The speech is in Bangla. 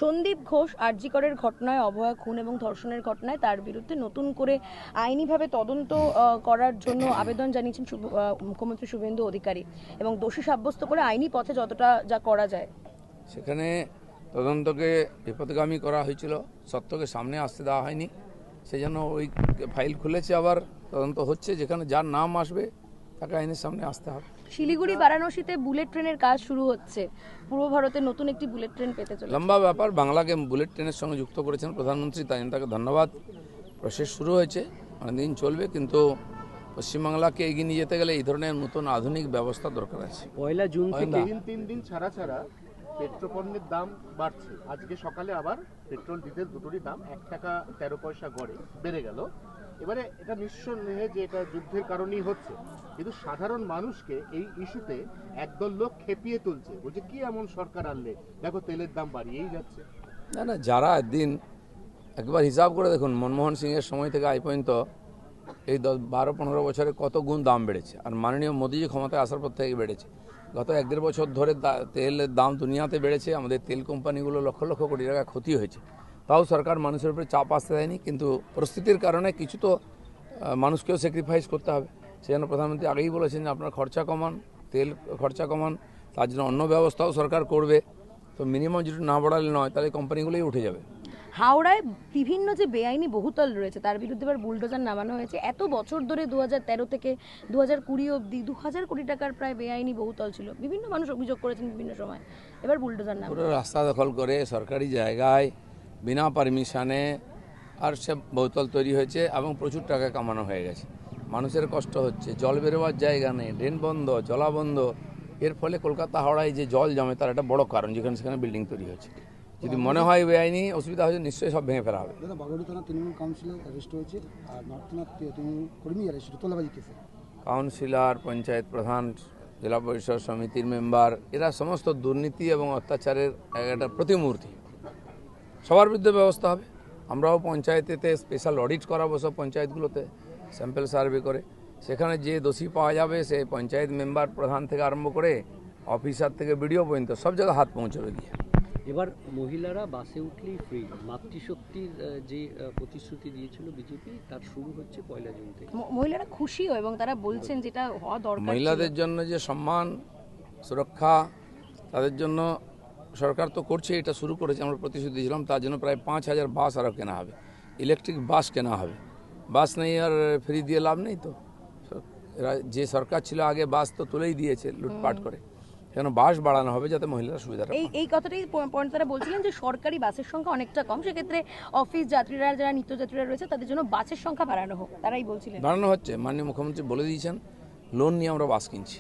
সন্দীপ ঘোষ আরজি করের ঘটনায় অভয়া খুন এবং ধর্ষণের ঘটনায় তার বিরুদ্ধে নতুন করে আইনিভাবে তদন্ত করার জন্য আবেদন জানিয়েছেন মুখ্যমন্ত্রী শুভেন্দু অধিকারী এবং দোষী সাব্যস্ত করে আইনি পথে যতটা যা করা যায় সেখানে তদন্তকে বিপদগামী করা হয়েছিল, সত্যকে সামনে আসতে দেওয়া হয়নি। সেই জন্য ওই ফাইল খুলেছে, আবার তদন্ত হচ্ছে। যেখানে যার নাম আসবে তাকে আইনের সামনে আসতে হবে। শিলিগুড়ি বারাণসীতে বুলেট ট্রেনের কাজ শুরু হচ্ছে। পূর্ব ভারতে নতুন একটি বুলেট ট্রেন পেতে চলেছে। লম্বা ব্যাপার, বাংলাকে বুলেট ট্রেনের সঙ্গে যুক্ত করেছেন প্রধানমন্ত্রী, তাই তাকে ধন্যবাদ। প্রসেস শুরু হয়েছে, অনেকদিন চলবে, কিন্তু পশ্চিমবাংলাকে এগিয়ে নিয়ে যেতে গেলে এই ধরনের নতুন আধুনিক ব্যবস্থা দরকার আছে। 1 জুন থেকে তিন দিন ছাড়া পেট্রোল পণ্যের দাম বাড়ছে। আজকে সকালে আবার পেট্রোল ডিজেল দুটোরই দাম 1 টাকা 13 পয়সা বেড়ে গেল। এবারে এটা নিঃসন্দেহে যে এটা যুদ্ধের কারণেই হচ্ছে, কিন্তু সাধারণ মানুষকে এই ইস্যুতে একদল লোক খেপিয়ে তুলছে, বলছে কি এমন সরকার আনলে, দেখো তেলের দাম বাড়িয়েই যাচ্ছে। না, যারা একদিন একবার হিসাব করে দেখুন, মনমোহন সিংয়ের সময় থেকে আজ পর্যন্ত এই 12-15 বছরে কত গুণ দাম বেড়েছে। আর মাননীয় মোদীজি ক্ষমতায় আসার পর থেকে বেড়েছে। গত 1-1.5 বছর ধরে তেলের দাম দুনিয়াতে বেড়েছে। আমাদের তেল কোম্পানিগুলো লক্ষ লক্ষ কোটি টাকা ক্ষতি হয়েছে। তাও সরকার মানুষের উপরে চাপ আসতে দেয়নি। কিন্তু পরিস্থিতির কারণে কিছু তো মানুষকেও স্যাক্রিফাইস করতে হবে। সেই জন্য প্রধানমন্ত্রী আগেই বলেছেন যে আপনারা খরচা কমান, তেল খরচা কমান, তার জন্য অন্য ব্যবস্থাও সরকার করবে। তো মিনিমাম যেটা না বাড়ালে নয়, তাহলে কোম্পানিগুলোই উঠে যাবে। হাওড়ায় বিভিন্ন যে বেআইনি বহুতল রয়েছে তার বিরুদ্ধে এবার বুলডোজার নামানো হয়েছে। এত বছর ধরে 2013 থেকে 2020 অবধি 2000 কোটি টাকার প্রায় বেআইনি বহুতল ছিল। বিভিন্ন মানুষ অভিযোগ করেছেন বিভিন্ন সময়। এবার বুলডোজার নামানো। পুরো রাস্তা দখল করে সরকারি জায়গায় বিনা পারমিশনে আর সে বহুতল তৈরি হয়েছে এবং প্রচুর টাকা কামানো হয়ে গেছে। মানুষের কষ্ট হচ্ছে, জল বেরোবার জায়গা নেই, ড্রেন বন্ধ, জলা বন্ধ। এর ফলে কলকাতা হাওড়ায় যে জল জমে তার একটা বড় কারণ, যেখানে সেখানে বিল্ডিং তৈরি হচ্ছে। যদি মনে হয় বেআইনি অসুবিধা হয়েছে, নিশ্চয়ই সব ভেঙে ফেলা হবে। দাদা, বাগড়ি থানা তৃণমূল কাউন্সিলর অ্যারেস্ট হয়েছে, আর নর্থ থানা তৃণমূল কর্মী অ্যারেস্ট, তোলাবাজি কেসে। কাউন্সিলর, পঞ্চায়েত প্রধান, জেলা পরিষদ সমিতির মেম্বার, এরা সমস্ত দুর্নীতি এবং অত্যাচারের একটা প্রতিমূর্তি। সবার বিরুদ্ধে ব্যবস্থা হবে। আমরাও পঞ্চায়েতেতে স্পেশাল অডিট করাবো, সব পঞ্চায়েতগুলোতে স্যাম্পল সার্ভে করে। সেখানে যে দোষী পাওয়া যাবে সে পঞ্চায়েত মেম্বার প্রধান থেকে আরম্ভ করে অফিসার থেকে বিডিও পর্যন্ত সব জায়গায় হাত পৌঁছবে গিয়ে। এবার মহিলারা বাসে উঠলেই ফ্রি, মাতৃশক্তির যে প্রতিশ্রুতি দিয়েছিল বিজেপি, তার শুরু হচ্ছে 1 জুন থেকে। মহিলারা খুশিও এবং তারা বলছেন যেটা হওয়া দরকার। মহিলাদের জন্য যে সম্মান, সুরক্ষা, তাদের জন্য সরকার তো করছে, এটা শুরু করেছে। আমরা প্রতিশ্রুতি দিয়েছিলাম, তার জন্য প্রায় 5000 বাস আরও কেনা হবে, ইলেকট্রিক বাস কেনা হবে। বাস নেই আর ফ্রি দিয়ে লাভ নেই। তো এরা যে সরকার ছিল আগে, বাস তো তুলেই দিয়েছে লুটপাট করে। কেন বাস বাড়ানো হবে যাতে মহিলারা সুবিধাটা পায়। এই কথাটাই পয়েন্ট তারা বলছিলেন যে সরকারি বাসের সংখ্যা অনেকটা কম, সেক্ষেত্রে অফিস যাত্রীরা, যারা নিত্যযাত্রীরা রয়েছে তাদের জন্য বাসের সংখ্যা বাড়ানো হোক, তারাই বলছিলেন। বাড়ানো হচ্ছে, মাননীয় মুখ্যমন্ত্রী বলে দিয়েছেন, লোন নিয়ে আমরা বাস কিনছি।